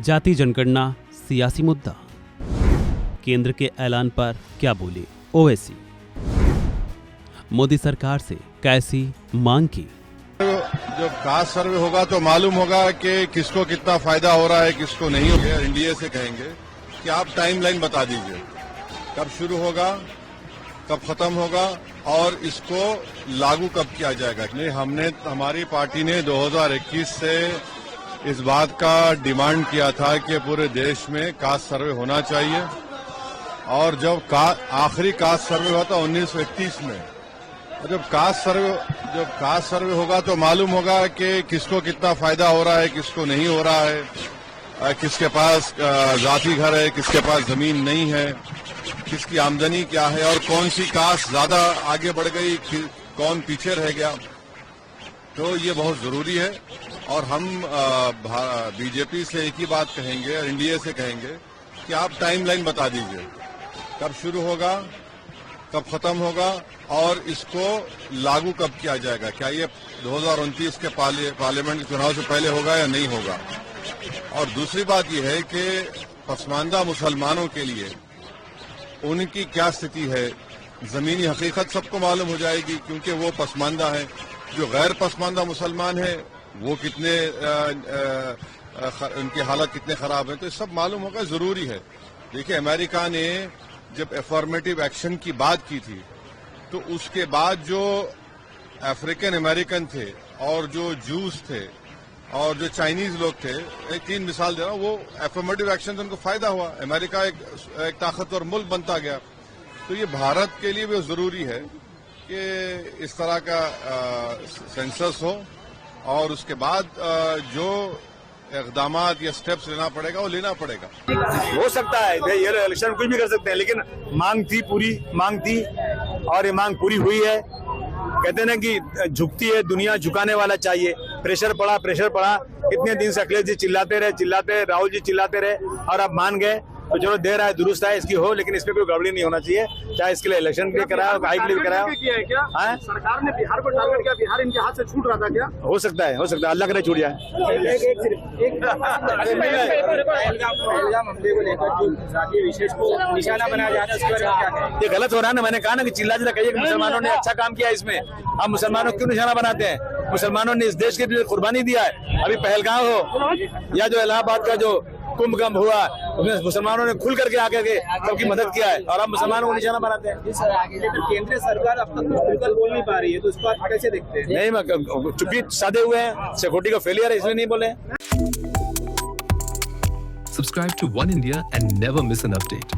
जाति जनगणना सियासी मुद्दा, केंद्र के ऐलान पर क्या बोली ओवैसी, मोदी सरकार से कैसी मांग की। जब कास्ट सर्वे होगा तो मालूम होगा कि किसको कितना फायदा हो रहा है, किसको नहीं हो गया। एनडीए से कहेंगे कि आप टाइमलाइन बता दीजिए, कब शुरू होगा, कब खत्म होगा और इसको लागू कब किया जाएगा। नहीं, हमारी पार्टी ने 2021 से इस बात का डिमांड किया था कि पूरे देश में कास्ट सर्वे होना चाहिए और जब आखिरी कास्ट सर्वे हुआ था 1931 में, जब कास्ट सर्वे होगा तो मालूम होगा कि किसको कितना फायदा हो रहा है, किसको नहीं हो रहा है, किसके पास जाति घर है, किसके पास जमीन नहीं है, किसकी आमदनी क्या है और कौन सी कास्ट ज्यादा आगे बढ़ गई, कौन पीछे रह गया। तो ये बहुत जरूरी है और हम बीजेपी से एक ही बात कहेंगे, एनडीए से कहेंगे कि आप टाइमलाइन बता दीजिए, कब शुरू होगा, कब खत्म होगा और इसको लागू कब किया जाएगा। क्या ये 2029 के पार्लियामेंट के चुनाव से पहले होगा या नहीं होगा। और दूसरी बात यह है कि पसमानदा मुसलमानों के लिए उनकी क्या स्थिति है, जमीनी हकीकत सबको मालूम हो जाएगी क्योंकि वो पसमानदा है। जो गैर पसमानदा मुसलमान है वो कितने उनकी हालत कितने खराब है, तो ये सब मालूम होगा, जरूरी है। देखिए, अमेरिका ने जब एफर्मेटिव एक्शन की बात की थी तो उसके बाद जो अफ्रीकन अमेरिकन थे और जो जूस थे और जो चाइनीज लोग थे, एक 3 मिसाल दे रहा हूं, वो एफर्मेटिव एक्शन से उनको फायदा हुआ, अमेरिका एक ताकतवर मुल्क बनता गया। तो ये भारत के लिए भी जरूरी है कि इस तरह का सेंसस हो और उसके बाद जो इक़दामात या स्टेप्स लेना पड़ेगा वो लेना पड़ेगा। हो सकता है ये इलेक्शन कुछ भी कर सकते हैं, लेकिन पूरी मांग थी और ये मांग पूरी हुई है। कहते हैं ना कि झुकती है दुनिया, झुकाने वाला चाहिए। प्रेशर पड़ा, इतने दिन से अखिलेश जी चिल्लाते रहे, राहुल जी चिल्लाते रहे और अब मान गए। तो चलो देर है दुरुस्त है, इसकी हो, लेकिन इसमें कोई गड़बड़ी नहीं होना चाहिए। चाहे इसके लिए इलेक्शन के लिए कराया, हाई के लिए भी कराया। क्या सरकार ने बिहार को टारगेट किया? बिहार इनके हाथ से छूट रहा था क्या? हो सकता है, अल्लाह करे छूट जाए। विशेष को निशाना बनाया जा रहा है, उसके बारे में क्या कहें? ये गलत हो रहा है ना। मैंने कहा ना कि चिल्ला कहिए कि मुसलमानों ने अच्छा काम किया इसमें। आप मुसलमानों को क्यों निशाना बनाते हैं? मुसलमानों ने इस देश के लिए कुर्बानी दिया है। अभी पहलगाम हो या जो इलाहाबाद का जो कुंभ हुआ, उसमें मुसलमानों ने खुल करके आके सबकी मदद किया है और अब मुसलमानों को निशाना बनाते हैं। केंद्रीय सरकार अब तक खुलकर बोल नहीं पा रही है, तो इसको आप कैसे देखते हैं? नहीं, चुप्पी साधे हुए हैं, सिक्योरिटी का फेलियर है, इसलिए नहीं बोले। Subscribe to One India and never miss an update.